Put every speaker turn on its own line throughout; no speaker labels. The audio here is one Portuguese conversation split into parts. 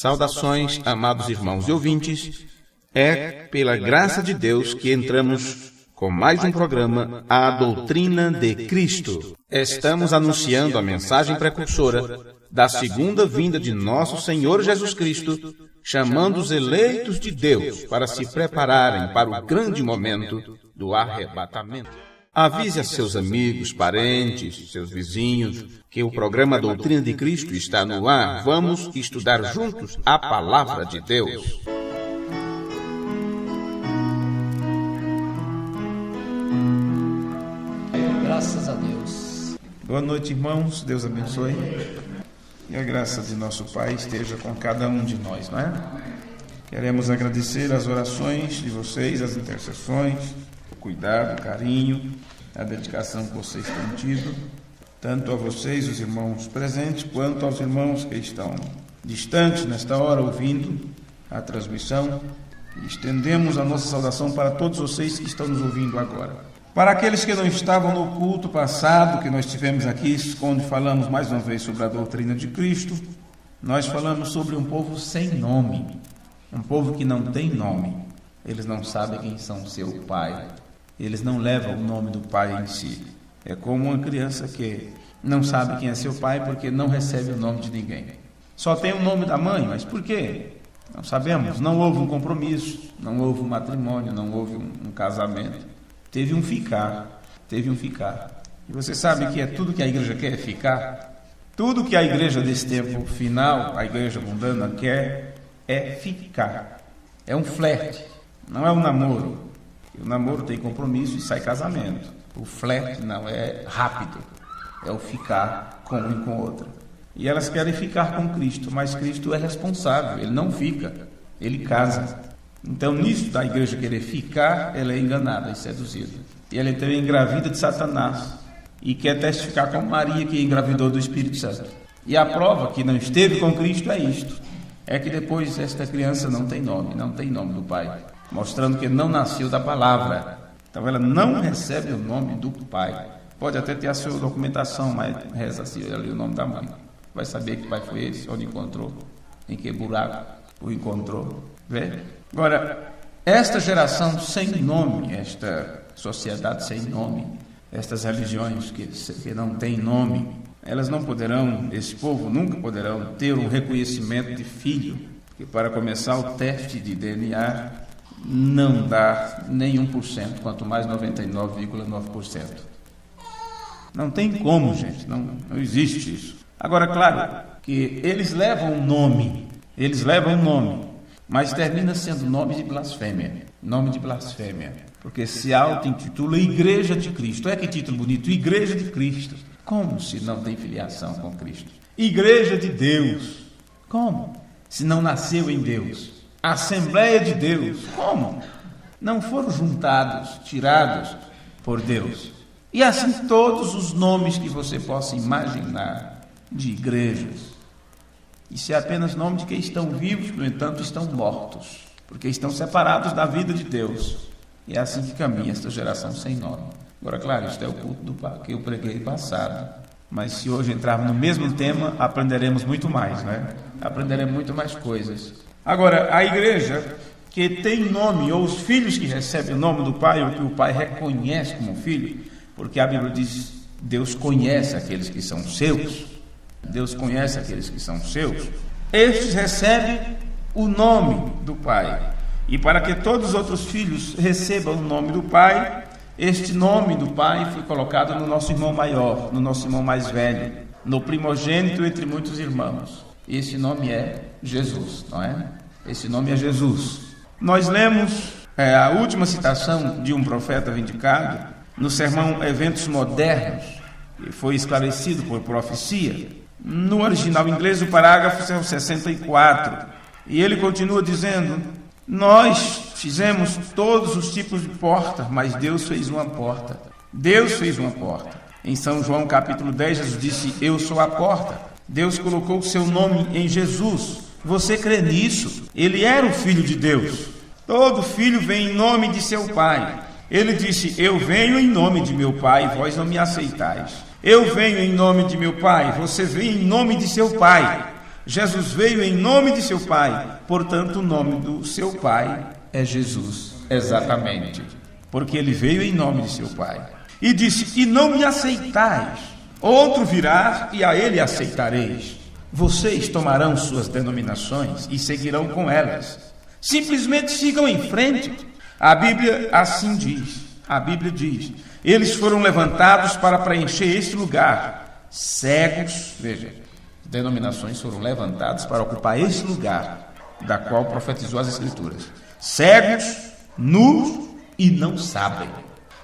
Saudações, amados irmãos e ouvintes. É pela graça de Deus que entramos com mais um programa, A Doutrina de Cristo. Estamos anunciando a mensagem precursora da segunda vinda de nosso Senhor Jesus Cristo, chamando os eleitos de Deus para se prepararem para o grande momento do arrebatamento. Avise a seus amigos, parentes, seus vizinhos, que o programa Doutrina de Cristo está no ar. Vamos estudar juntos a Palavra de Deus.
Graças a Deus.
Boa noite, irmãos. Deus abençoe. E a graça de nosso Pai esteja com cada um de nós, não é? Queremos agradecer as orações de vocês, as intercessões, o cuidado, o carinho, a dedicação que vocês têm tido, tanto a vocês, os irmãos presentes, quanto aos irmãos que estão distantes nesta hora, ouvindo a transmissão. E estendemos a nossa saudação para todos vocês que estão nos ouvindo agora. Para aqueles que não estavam no culto passado, que nós tivemos aqui, onde falamos mais uma vez sobre a doutrina de Cristo, nós falamos sobre um povo sem nome, um povo que não tem nome. Eles não sabem quem são seu pai, eles não levam o nome do pai em si. É como uma criança que não sabe quem é seu pai porque não recebe o nome de ninguém. Só tem o nome da mãe, mas por quê? Não sabemos, não houve um compromisso, não houve um matrimônio, não houve um casamento. Teve um ficar. E você sabe que é tudo que a igreja quer é ficar? Tudo que a igreja desse tempo final, a igreja mundana, quer é ficar. É um flerte, não é um namoro. O namoro tem compromisso e sai casamento. O flerte não, é rápido. É o ficar com um e com outro. E elas querem ficar com Cristo, mas Cristo é responsável, ele não fica, ele casa. Então, nisso da igreja querer ficar, ela é enganada e seduzida. E ela também engravida de Satanás. E quer testificar com Maria, que engravidou do Espírito Santo. E a prova que não esteve com Cristo é isto. É que depois esta criança não tem nome do Pai. Mostrando que não nasceu da palavra. Então, ela não recebe o nome do Pai. Pode até ter a sua documentação, mas reza assim, ali o nome da mãe. Vai saber que pai foi esse, onde encontrou, em que buraco o encontrou. Vê? Agora, esta geração sem nome, esta sociedade sem nome, estas religiões que não têm nome, elas não poderão, esse povo nunca poderão ter um reconhecimento de filho, porque para começar o teste de DNA não dá nem 1%, quanto mais 99,9%. Não tem como, gente, não existe isso. Agora, claro, que eles levam um nome, mas termina sendo nome de blasfêmia, porque se auto-intitula Igreja de Cristo. Olha que título bonito, Igreja de Cristo. Como se não tem filiação com Cristo? Igreja de Deus. Como? Se não nasceu em Deus. Assembleia de Deus. Como? Não foram juntados, tirados por Deus. E assim todos os nomes que você possa imaginar de igrejas. Isso é apenas nome de quem estão vivos, no entanto estão mortos, porque estão separados da vida de Deus. E é assim que caminha esta geração sem nome. Agora, claro, isto é o culto que eu preguei passado, mas se hoje entrarmos no mesmo tema, aprenderemos muito mais, né? Aprenderemos muito mais coisas. Agora, a igreja que tem nome, ou os filhos que recebem o nome do Pai, ou que o Pai reconhece como filho, porque a Bíblia diz, Deus conhece aqueles que são seus. Deus conhece aqueles que são seus. Estes recebem o nome do Pai. E para que todos os outros filhos recebam o nome do Pai, este nome do Pai foi colocado no nosso irmão maior, no nosso irmão mais velho, no primogênito entre muitos irmãos. Esse nome é Jesus, não é? Esse nome é Jesus. Nós lemos a última citação de um profeta vindicado no sermão Eventos Modernos, que foi esclarecido por profecia. No original inglês, o parágrafo é o 64. E ele continua dizendo: nós fizemos todos os tipos de porta, mas Deus fez uma porta. Deus fez uma porta. Em São João capítulo 10, Jesus disse: eu sou a porta. Deus colocou o seu nome em Jesus. Você crê nisso? Ele era o Filho de Deus. Todo filho vem em nome de seu pai. Ele disse: eu venho em nome de meu pai, vós não me aceitais. Eu venho em nome de meu pai, você vem em nome de seu pai. Jesus veio em nome de seu Pai, portanto, o nome do seu Pai é Jesus, exatamente, porque ele veio em nome de seu Pai. E disse: e não me aceitais, outro virá e a ele aceitareis. Vocês tomarão suas denominações e seguirão com elas. Simplesmente sigam em frente. A Bíblia assim diz. A Bíblia diz: eles foram levantados para preencher este lugar. Cegos, veja, denominações foram levantadas para ocupar este lugar, da qual profetizou as Escrituras. Cegos, nus e não sabem.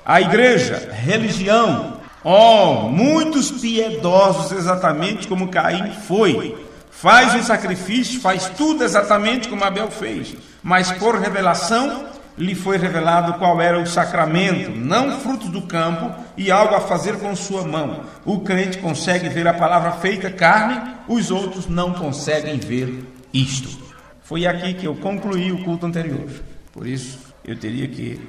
A igreja, religião, muitos piedosos, exatamente como Caim foi. Faz um sacrifício, faz tudo exatamente como Abel fez. Mas por revelação, lhe foi revelado qual era o sacramento, não frutos do campo e algo a fazer com sua mão. O crente consegue ver a palavra feita carne, os outros não conseguem ver isto. Foi aqui que eu concluí o culto anterior. Por isso, eu teria que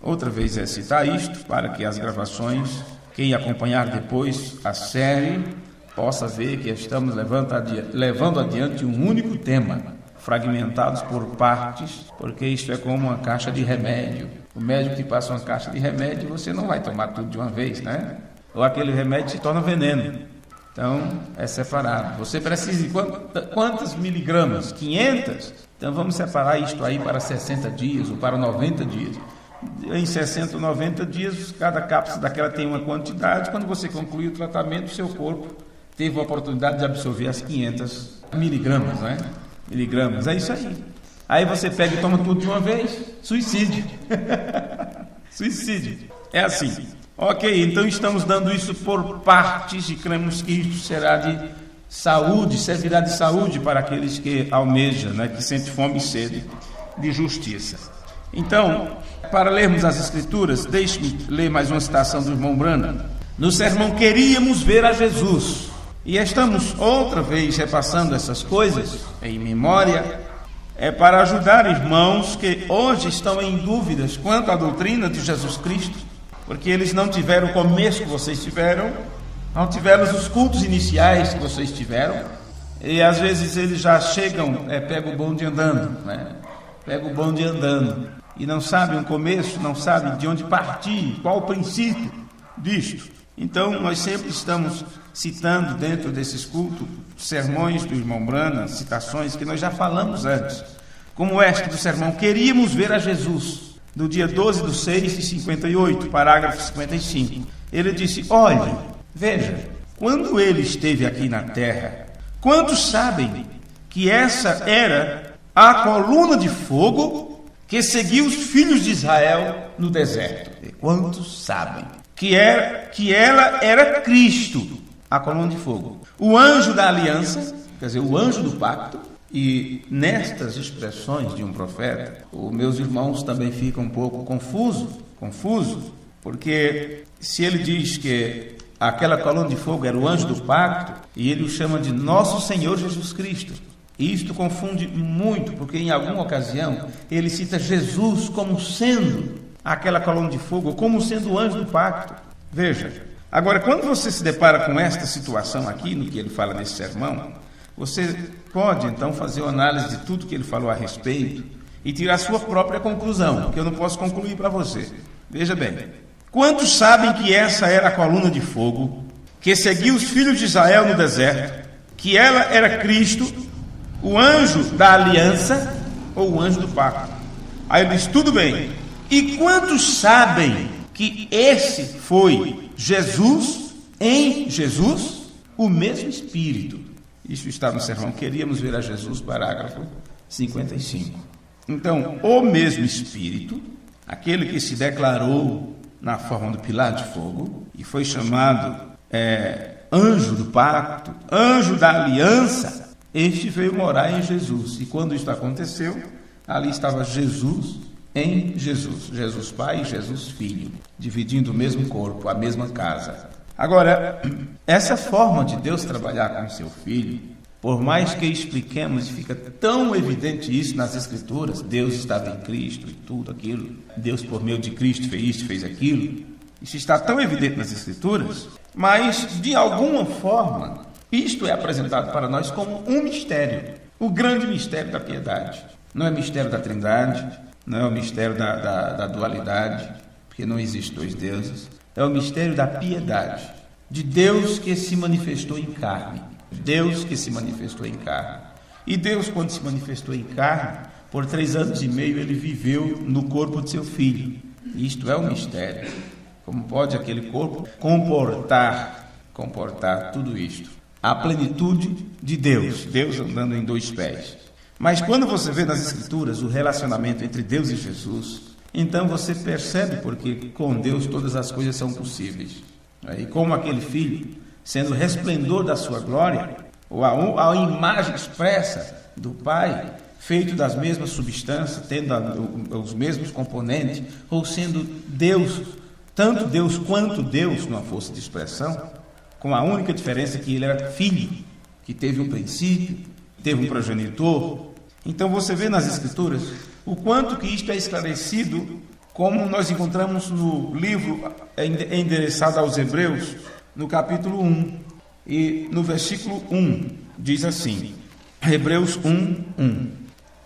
outra vez citar isto, para que as gravações, quem acompanhar depois a série, possa ver que estamos levando adiante um único tema, fragmentados por partes, porque isto é como uma caixa de remédio. O médico que passa uma caixa de remédio, você não vai tomar tudo de uma vez, né? Ou aquele remédio se torna veneno. Então, é separado. Você precisa de quantas miligramas? 500? Então, vamos separar isto aí para 60 dias ou para 90 dias. Em 60 ou 90 dias, cada cápsula daquela tem uma quantidade. Quando você concluir o tratamento, o seu corpo teve a oportunidade de absorver as 500 miligramas, né? Miligramas, é isso aí. Aí você pega e toma tudo de uma vez. Suicídio. Suicídio. É assim. Ok, então estamos dando isso por partes e cremos que isso será de saúde, servirá de saúde para aqueles que almejam, né, que sentem fome e sede de justiça. Então, para lermos as Escrituras, deixe-me ler mais uma citação do irmão Branham. No sermão Queríamos Ver a Jesus. E estamos outra vez repassando essas coisas em memória, para ajudar irmãos que hoje estão em dúvidas quanto à doutrina de Jesus Cristo, porque eles não tiveram o começo que vocês tiveram, não tiveram os cultos iniciais que vocês tiveram, e às vezes eles já chegam, pega o bonde andando, né? Pega o bonde andando, e não sabem o começo, não sabem de onde partir, qual o princípio disto. Então, nós sempre estamos citando dentro desses cultos sermões do irmão Branham, citações que nós já falamos antes, como esta do sermão Queríamos Ver a Jesus, do dia 12/6/58, parágrafo 55. Ele disse: olhe, veja, quando ele esteve aqui na terra, quantos sabem que essa era a coluna de fogo que seguiu os filhos de Israel no deserto? E quantos sabem que ela era Cristo, a coluna de fogo, o anjo da aliança, quer dizer, o anjo do pacto? E nestas expressões de um profeta, os meus irmãos também ficam um pouco confusos, porque se ele diz que aquela coluna de fogo era o anjo do pacto, e ele o chama de Nosso Senhor Jesus Cristo, e isto confunde muito, porque em alguma ocasião ele cita Jesus como sendo aquela coluna de fogo, como sendo o anjo do pacto. Veja, agora, quando você se depara com esta situação aqui, no que ele fala nesse sermão, você pode então fazer uma análise de tudo que ele falou a respeito e tirar a sua própria conclusão, que eu não posso concluir para você. Veja bem, quantos sabem que essa era a coluna de fogo que seguiu os filhos de Israel no deserto, que ela era Cristo, o anjo da aliança ou o anjo do pacto? Aí ele diz: tudo bem. E quantos sabem que esse foi Jesus, em Jesus, o mesmo Espírito? Isso está no sermão Queríamos Ver a Jesus, parágrafo 55. Então, o mesmo Espírito, aquele que se declarou na forma do pilar de fogo e foi chamado anjo do pacto, anjo da aliança, este veio morar em Jesus. E quando isso aconteceu, ali estava Jesus em Jesus, Jesus Pai e Jesus Filho, dividindo o mesmo corpo, a mesma casa. Agora, essa forma de Deus trabalhar com o seu Filho, por mais que expliquemos, e fica tão evidente isso nas Escrituras, Deus estava em Cristo e tudo aquilo, Deus por meio de Cristo fez isso, fez aquilo, isso está tão evidente nas Escrituras, mas de alguma forma Isto é apresentado para nós como um mistério, o grande mistério da piedade. Não é mistério da Trindade, não é o mistério da dualidade, porque não existe dois deuses. É o mistério da piedade, de Deus que se manifestou em carne. Deus que se manifestou em carne. E Deus, quando se manifestou em carne, por 3 anos e meio ele viveu no corpo de seu Filho. Isto é o mistério. Como pode aquele corpo comportar tudo isto? A plenitude de Deus, Deus andando em 2 pés. Mas quando você vê nas Escrituras o relacionamento entre Deus e Jesus, então você percebe porque com Deus todas as coisas são possíveis. E como aquele Filho, sendo resplendor da sua glória, ou a imagem expressa do Pai, feito das mesmas substâncias, tendo os mesmos componentes, ou sendo Deus, tanto Deus quanto Deus, numa força de expressão, com a única diferença que ele era Filho, que teve um princípio, teve um progenitor. Então você vê nas Escrituras o quanto que isto é esclarecido, como nós encontramos no livro endereçado aos Hebreus, no capítulo 1, e no versículo 1, diz assim, Hebreus 1:1.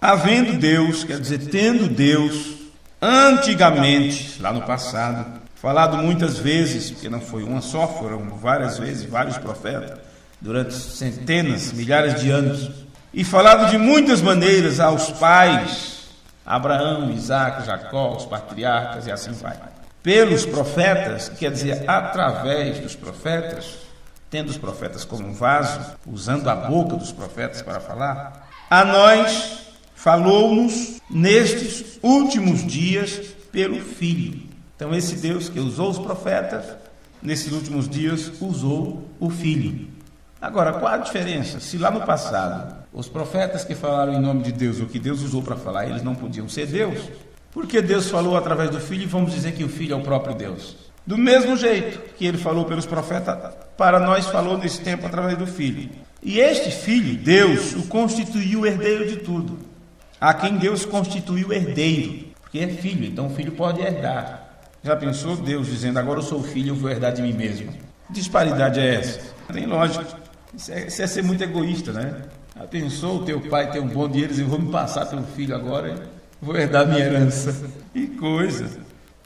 Havendo Deus, quer dizer, tendo Deus, antigamente, lá no passado, falado muitas vezes, porque não foi uma só, foram várias vezes, vários profetas, durante centenas, milhares de anos, e falado de muitas maneiras aos pais, Abraão, Isaac, Jacó, os patriarcas e assim vai. Pelos profetas, quer dizer, através dos profetas, tendo os profetas como um vaso, usando a boca dos profetas para falar, a nós falou-nos nestes últimos dias pelo Filho. Então esse Deus que usou os profetas, nesses últimos dias usou o Filho. Agora, qual a diferença? Se lá no passado, os profetas que falaram em nome de Deus, o que Deus usou para falar, eles não podiam ser Deus, porque Deus falou através do Filho e vamos dizer que o Filho é o próprio Deus. Do mesmo jeito que ele falou pelos profetas, para nós falou nesse tempo através do Filho. E este Filho, Deus, o constituiu herdeiro de tudo. A quem Deus constituiu herdeiro, porque é filho, então o filho pode herdar. Já pensou Deus dizendo, agora eu sou filho, eu vou herdar de mim mesmo? Que disparidade é essa? Não tem lógica. Isso é ser muito egoísta, né? Já pensou o teu pai ter um bom dinheiro e eu vou me passar pelo filho agora, vou herdar minha herança. Que coisa.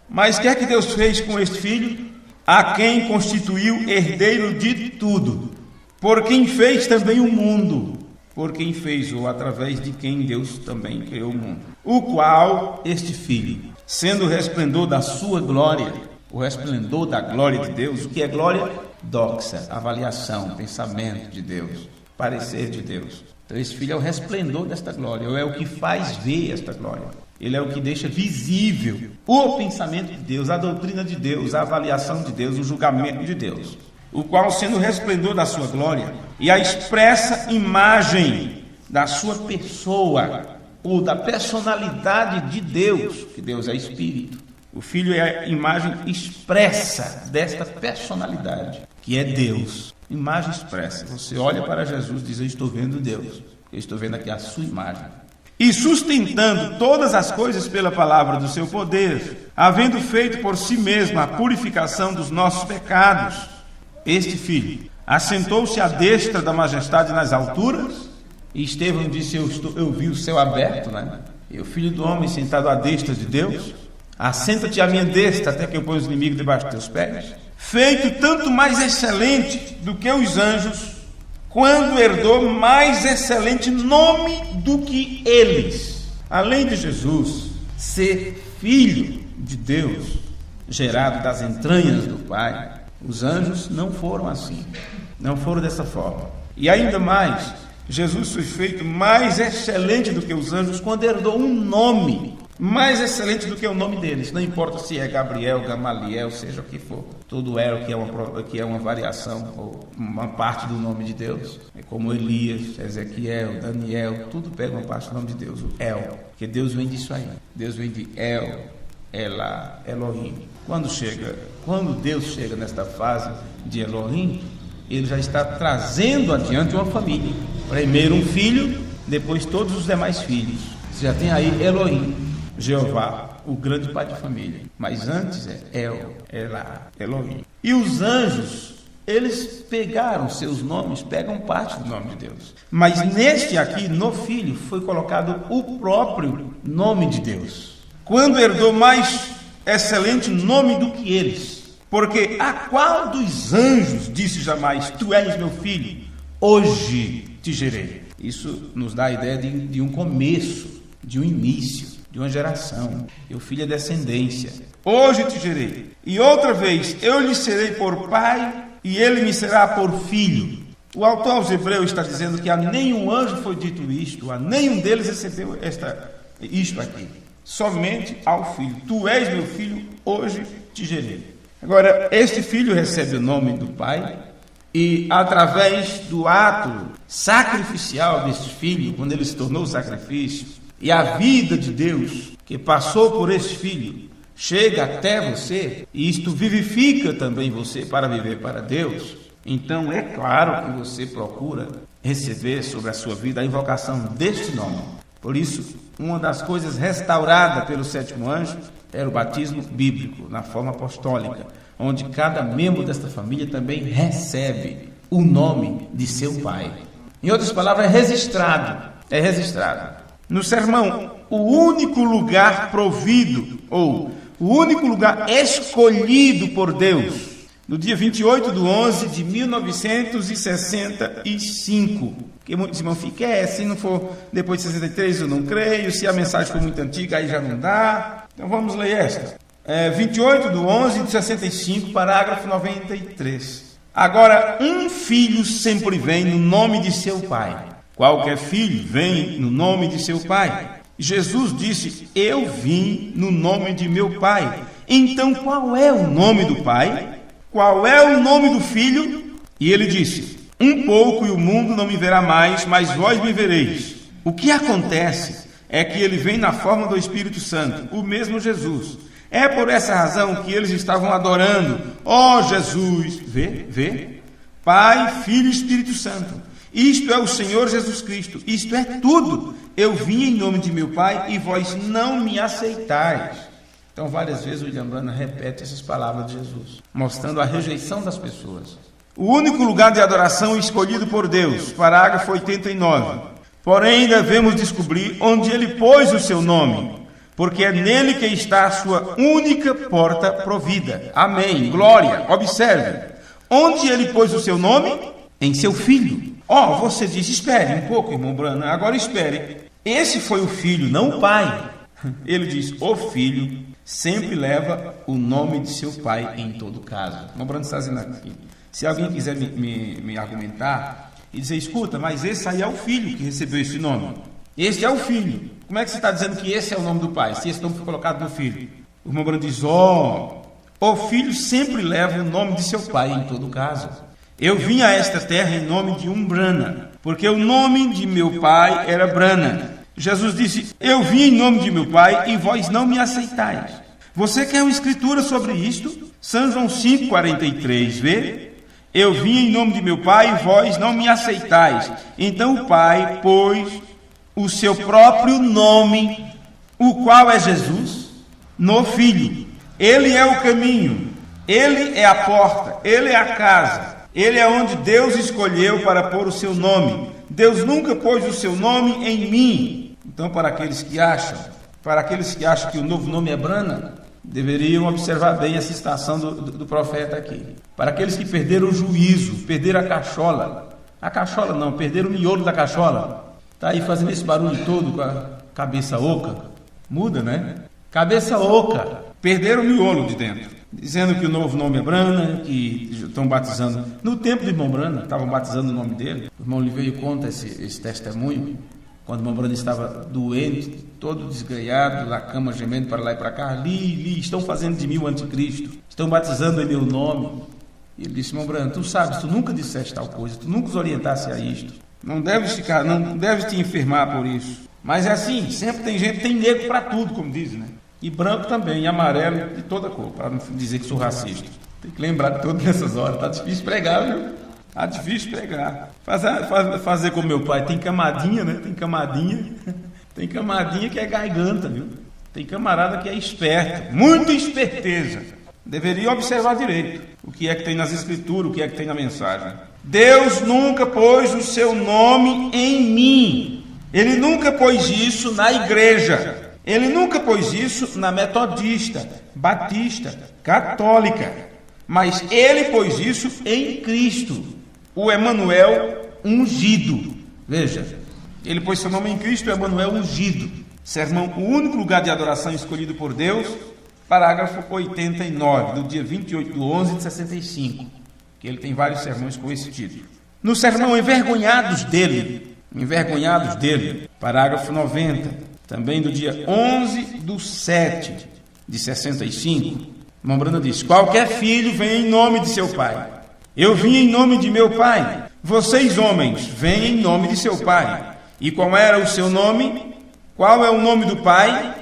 Mas o que é que Deus fez com este filho? A quem constituiu herdeiro de tudo, por quem fez também o mundo, por quem fez ou através de quem Deus também criou o mundo. O qual este filho, sendo o resplendor da sua glória, o resplendor da glória de Deus, o que é glória? Doxa, avaliação, pensamento de Deus, parecer de Deus. Então esse filho é o resplendor desta glória, ou é o que faz ver esta glória. Ele é o que deixa visível o pensamento de Deus, a doutrina de Deus, a avaliação de Deus, o julgamento de Deus. O qual, sendo o resplendor da sua glória e a expressa imagem da sua pessoa, ou da personalidade de Deus, que Deus é Espírito. O Filho é a imagem expressa desta personalidade, que é Deus. Imagem expressa. Você olha para Jesus e diz, eu estou vendo Deus. Eu estou vendo aqui a sua imagem. E sustentando todas as coisas pela palavra do seu poder, havendo feito por si mesmo a purificação dos nossos pecados, este Filho assentou-se à destra da majestade nas alturas, e Estevão disse, eu vi o céu aberto, né? E o Filho do Homem sentado à destra de Deus, assenta-te à minha destra, até que eu ponha os inimigos debaixo dos teus pés, feito tanto mais excelente do que os anjos, quando herdou mais excelente nome do que eles. Além de Jesus ser Filho de Deus, gerado das entranhas do Pai, os anjos não foram assim, não foram dessa forma. E ainda mais, Jesus foi feito mais excelente do que os anjos quando herdou um nome mais excelente do que o nome deles. Não importa se é Gabriel, Gamaliel, seja o que for. Tudo é o que é uma variação ou uma parte do nome de Deus. É como Elias, Ezequiel, Daniel, tudo pega uma parte do nome de Deus, o El. Porque Deus vem disso aí. Deus vem de El, Elá, Elohim. Quando Deus chega nesta fase de Elohim, ele já está trazendo adiante uma família. Primeiro um filho, depois todos os demais filhos. Você já tem aí Elohim, Jeová, o grande pai de família. Mas antes é El, Elá, Elohim. E os anjos eles pegaram seus nomes, pegam parte do nome de Deus. Mas neste aqui, no filho, foi colocado o próprio nome de Deus. Quando herdou mais excelente nome do que eles. Porque a qual dos anjos disse jamais, tu és meu filho, hoje te gerei. Isso nos dá a ideia de um começo, de um início, de uma geração. E o filho é descendência. Hoje te gerei. E outra vez, eu lhe serei por pai e ele me será por filho. O autor aos Hebreus está dizendo que a nenhum anjo foi dito isto, a nenhum deles recebeu isto aqui. Somente ao filho. Tu és meu filho, hoje te gerei. Agora, este filho recebe o nome do pai e através do ato sacrificial deste filho, quando ele se tornou sacrifício, e a vida de Deus que passou por este filho chega até você, e isto vivifica também você para viver para Deus, então é claro que você procura receber sobre a sua vida a invocação deste nome. Por isso, uma das coisas restauradas pelo sétimo anjo era o batismo bíblico, na forma apostólica, onde cada membro desta família também recebe o nome de seu pai. Em outras palavras, é registrado. No sermão, o único lugar provido, ou o único lugar escolhido por Deus, no dia 28 de 11 de 1965. Porque muitos irmãos ficam, se não for depois de 63 eu não creio, se a mensagem for muito antiga aí já não dá. Então vamos ler esta. 28 de 11 de 65, parágrafo 93. Agora, um filho sempre vem no nome de seu pai. Qualquer filho vem no nome de seu pai. Jesus disse, eu vim no nome de meu pai. Então qual é o nome do pai? Qual é o nome do filho? E ele disse, um pouco e o mundo não me verá mais, mas vós me vereis. O que acontece é que ele vem na forma do Espírito Santo, o mesmo Jesus. É por essa razão que eles estavam adorando, ó Jesus, vê, Pai, Filho e Espírito Santo. Isto é o Senhor Jesus Cristo, isto é tudo. Eu vim em nome de meu Pai e vós não me aceitais. Então, várias vezes o William Branham repete essas palavras de Jesus, mostrando a rejeição das pessoas. O único lugar de adoração escolhido por Deus, parágrafo 89. Porém, devemos descobrir onde ele pôs o seu nome, porque é nele que está a sua única porta provida. Amém. Glória. Observe. Onde ele pôs o seu nome? Em seu filho. Você diz, espere um pouco, irmão Branham, agora espere. Esse foi o filho, não o pai. Ele diz, o filho sempre leva o nome de seu pai em todo caso. O irmão Branham está dizendo aqui. Se alguém quiser me argumentar e dizer, escuta, mas esse aí é o filho que recebeu esse nome. Este é o filho. Como é que você está dizendo que esse é o nome do pai, se esse nome foi colocado no filho? O irmão Branham diz, o filho sempre leva o nome de seu pai em todo caso. Eu vim a esta terra em nome de um Branham, porque o nome de meu pai era Branham. Jesus disse, eu vim em nome de meu pai e vós não me aceitais. Você quer uma escritura sobre isto? São João 5,43, vê? Eu vim em nome de meu pai e vós não me aceitais. Então o pai pôs o seu próprio nome, o qual é Jesus, no filho. Ele é o caminho, ele é a porta, ele é a casa. Ele é onde Deus escolheu para pôr o seu nome. Deus nunca pôs o seu nome em mim. Então, para aqueles que acham que o novo nome é Branham, deveriam observar bem essa citação do profeta aqui. Para aqueles que perderam o juízo, perderam a cachola. A cachola não, perderam o miolo da cachola. Está aí fazendo esse barulho todo com a cabeça oca. Muda, né? Cabeça oca. Perderam o miolo de dentro. Dizendo que o novo nome é Branham, que estão batizando. No tempo do irmão Branham, estavam batizando o nome dele. O irmão Oliveira conta esse testemunho. Quando o irmão Branham estava doente, todo desganhado, na cama gemendo para lá e para cá. Ali, estão fazendo de mim o anticristo. Estão batizando em meu nome. E ele disse, irmão Branham, tu sabes, tu nunca disseste tal coisa, tu nunca os orientaste a isto. Não deves te enfermar por isso. Mas é assim, sempre tem negro para tudo, como dizem, né? E branco também, e amarelo, de toda cor, para não dizer que sou racista. Tem que lembrar de todas essas horas. Está difícil pregar, viu? Está difícil pregar. Fazer como meu pai. Tem camadinha, né? Tem camadinha que é garganta, viu? Tem camarada que é esperto. Muita esperteza. Deveria observar direito. O que é que tem nas escrituras, o que é que tem na mensagem. Deus nunca pôs o seu nome em mim. Ele nunca pôs isso na igreja. Ele nunca pôs isso na metodista, batista, católica. Mas ele pôs isso em Cristo, o Emanuel ungido. Veja, ele pôs seu nome em Cristo, o Emanuel ungido. Sermão, o único lugar de adoração escolhido por Deus, parágrafo 89, do dia 28/11 de 65. Que ele tem vários sermões com esse título. No sermão Envergonhados dele, parágrafo 90, também do dia 11/7 de 65, irmão Brana diz: qualquer filho vem em nome de seu pai. Eu vim em nome de meu pai. Vocês, homens, vêm em nome de seu pai. E qual era o seu nome? Qual é o nome do pai?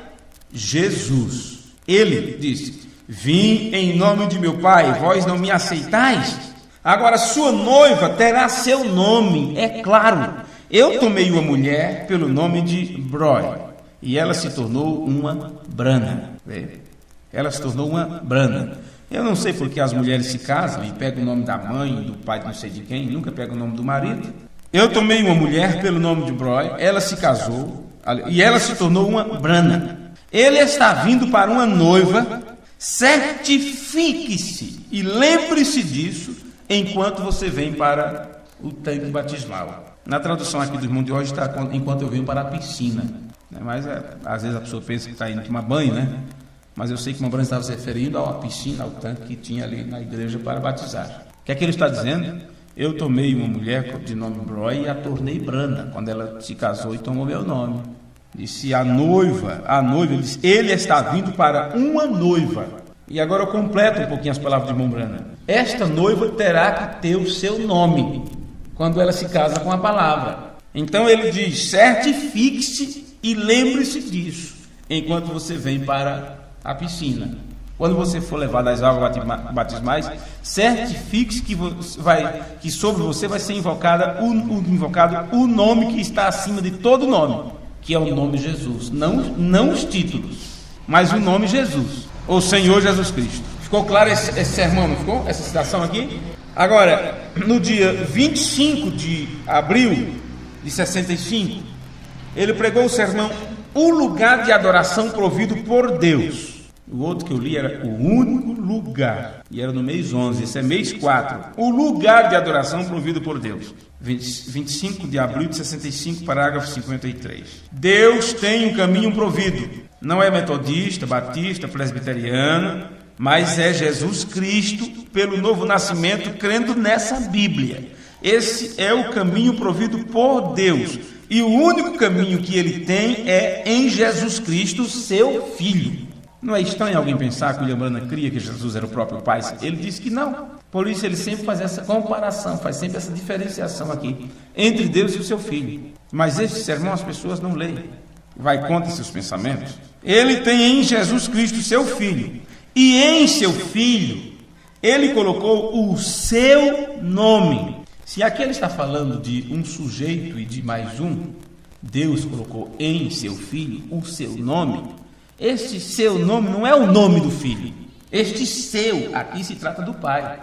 Jesus. Ele disse: vim em nome de meu pai, vós não me aceitais? Agora sua noiva terá seu nome, é claro. Eu tomei uma mulher pelo nome de Broi, e ela se tornou uma Brana. Ela se tornou uma Brana. Eu não sei porque as mulheres se casam e pegam o nome da mãe, do pai, não sei de quem, nunca pegam o nome do marido. Eu tomei uma mulher pelo nome de Broi, ela se casou, e ela se tornou uma Brana. Ele está vindo para uma noiva, certifique-se e lembre-se disso enquanto você vem para o tanque batismal. Na tradução aqui do irmão de hoje está enquanto eu venho para a piscina. Mas às vezes a pessoa pensa que está indo tomar banho, né? Mas eu sei que o irmão Brana estava se referindo à piscina, ao tanque que tinha ali na igreja para batizar. O que é que ele está dizendo? Eu tomei uma mulher de nome Broi e a tornei Brana, quando ela se casou e tomou meu nome. Disse a noiva, disse, ele está vindo para uma noiva. E agora eu completo um pouquinho as palavras de irmão Brana. Esta noiva terá que ter o seu nome, quando ela se casa com a palavra. Então ele diz, certifique-se e lembre-se disso, enquanto você vem para a piscina. Quando você for levado às águas batismais, certifique-se que sobre você vai ser invocado o nome que está acima de todo nome, que é o nome Jesus. Não os títulos, mas o nome Jesus, o Senhor Jesus Cristo. Ficou claro esse sermão, não ficou? Essa citação aqui? Agora, no dia 25 de abril de 65, ele pregou o sermão O Lugar de Adoração Provido por Deus. O outro que eu li era O Único Lugar, e era no mês 11, esse é mês 4. O Lugar de Adoração Provido por Deus. 25 de abril de 65, parágrafo 53. Deus tem um caminho provido. Não é metodista, batista, presbiteriano, mas é Jesus Cristo pelo novo nascimento, crendo nessa Bíblia. Esse é o caminho provido por Deus. E o único caminho que ele tem é em Jesus Cristo, seu Filho. Não é estranho alguém pensar que o William Brana cria que Jesus era o próprio Pai? Ele disse que não. Por isso ele sempre faz essa comparação, faz sempre essa diferenciação aqui entre Deus e o seu Filho. Mas esse sermão as pessoas não leem. Vai contra seus pensamentos. Ele tem em Jesus Cristo seu Filho. E em seu Filho, ele colocou o seu nome. Se aqui ele está falando de um sujeito e de mais um, Deus colocou em seu Filho o seu nome. Este seu nome não é o nome do Filho. Este seu, aqui se trata do Pai.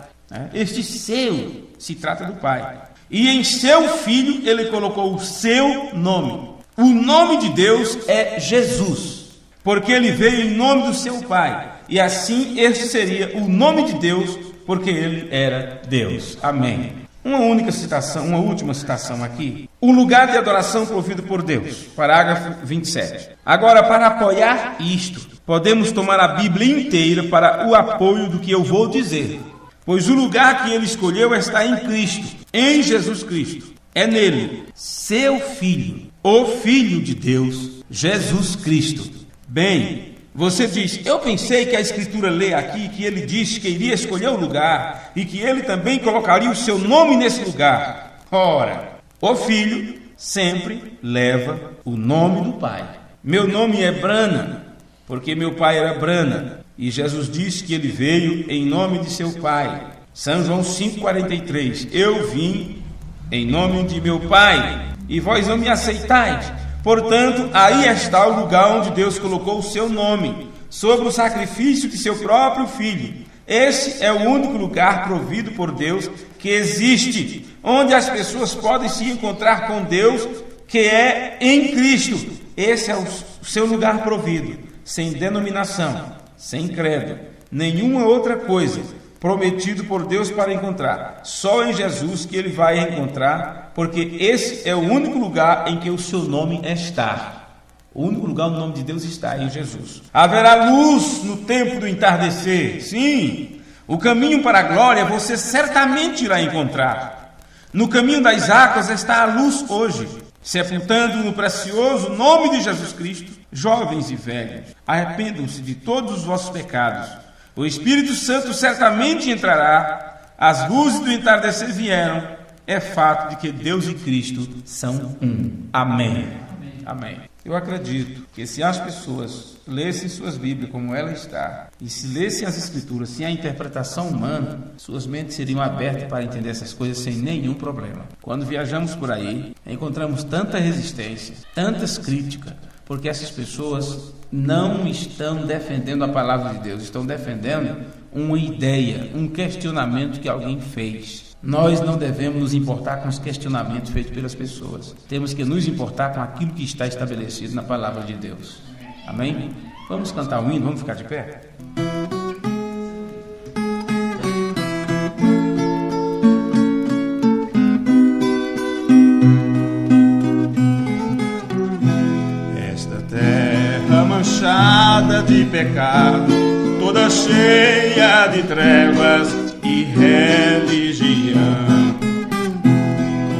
Este seu se trata do Pai. E em seu Filho ele colocou o seu nome. O nome de Deus é Jesus, porque ele veio em nome do seu Pai. E assim este seria o nome de Deus, porque ele era Deus. Amém. Uma última citação aqui. O lugar de adoração provido por Deus. Parágrafo 27. Agora, para apoiar isto, podemos tomar a Bíblia inteira para o apoio do que eu vou dizer. Pois o lugar que ele escolheu está em Cristo, em Jesus Cristo. É nele, seu Filho, o Filho de Deus, Jesus Cristo. Bem, você diz, eu pensei que a Escritura lê aqui que ele disse que iria escolher o lugar e que ele também colocaria o seu nome nesse lugar. Ora, o Filho sempre leva o nome do Pai. Meu nome é Brana, porque meu pai era Brana. E Jesus disse que ele veio em nome de seu Pai. São João 5,43. Eu vim em nome de meu Pai, e vós não me aceitais. Portanto, aí está o lugar onde Deus colocou o seu nome, sobre o sacrifício de seu próprio Filho. Esse é o único lugar provido por Deus que existe, onde as pessoas podem se encontrar com Deus, que é em Cristo. Esse é o seu lugar provido, sem denominação, sem credo, nenhuma outra coisa prometido por Deus para encontrar. Só em Jesus que ele vai encontrar, porque esse é o único lugar em que o seu nome está. O único lugar onde o nome de Deus está em Jesus. Haverá luz no tempo do entardecer. Sim, o caminho para a glória você certamente irá encontrar. No caminho das águas está a luz hoje, sepultando no precioso nome de Jesus Cristo. Jovens e velhos, arrependam-se de todos os vossos pecados. O Espírito Santo certamente entrará. As luzes do entardecer vieram. É fato de que Deus e Cristo são um. Amém. Amém. Eu acredito que se as pessoas lessem suas Bíblias como ela está, e se lessem as Escrituras sem a interpretação humana, suas mentes seriam abertas para entender essas coisas sem nenhum problema. Quando viajamos por aí, encontramos tanta resistência, tantas críticas, porque essas pessoas não estão defendendo a palavra de Deus, estão defendendo uma ideia, um questionamento que alguém fez. Nós não devemos nos importar com os questionamentos feitos pelas pessoas. Temos que nos importar com aquilo que está estabelecido na palavra de Deus. Amém? Vamos cantar um hino, vamos ficar de pé?
Esta terra manchada de pecado, toda cheia de trevas e religião,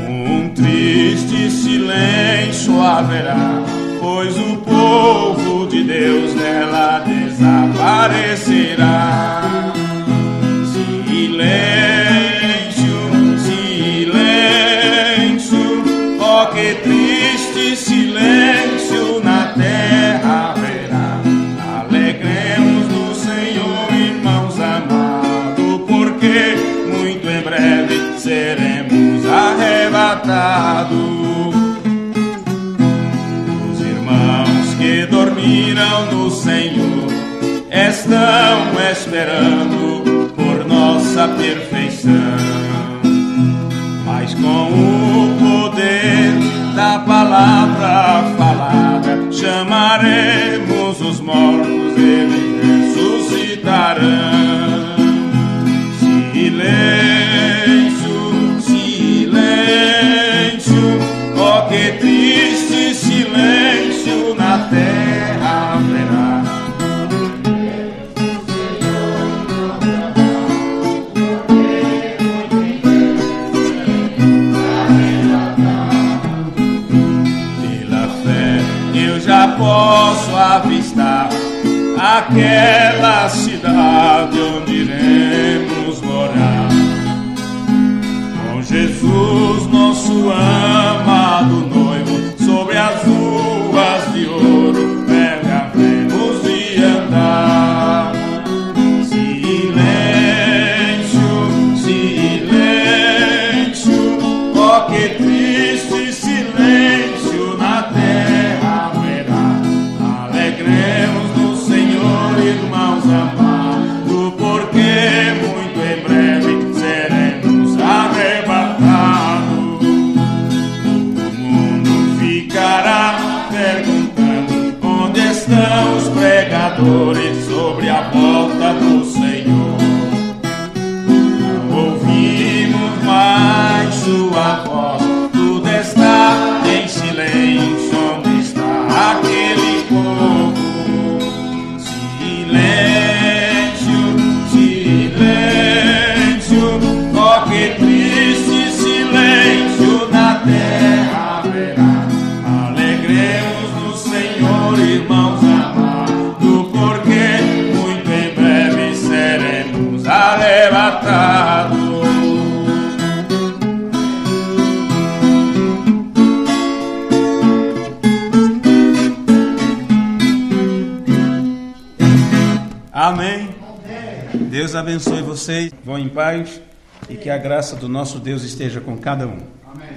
um triste silêncio haverá, pois o povo de Deus nela desaparecerá. Silêncio, silêncio, oh que triste silêncio na terra haverá. Alegremos no Senhor, irmãos amados, porque muito em breve seremos arrebatados. Os irmãos que dormiram no Senhor estão esperando por nossa perfeição, mas com o poder da palavra falada chamaremos os mortos, eles ressuscitarão. Silêncio, silêncio, oh que triste silêncio na terra haverá. Pela fé eu já posso avistar aquela cidade onde iremos morar. Com Jesus, nosso amado noivo, sobre as ruas de ouro, havemos de andar. Silêncio, silêncio, oh que triste silêncio na terra haverá. Alegremos no Senhor, irmãos amados, porque muito em breve seremos arrebatados. O mundo ficará perguntando onde estão os pregadores sobre a volta do Senhor. Não ouvimos mais sua voz, tudo está em silêncio. Onde está aquele povo? Silêncio, silêncio, oh que triste silêncio na terra haverá. Alegremos no Senhor, irmãos amados, porque muito em breve seremos arrebatados. Amém. Deus abençoe vocês. Vão em paz e que a graça do nosso Deus esteja com cada um.
Amém.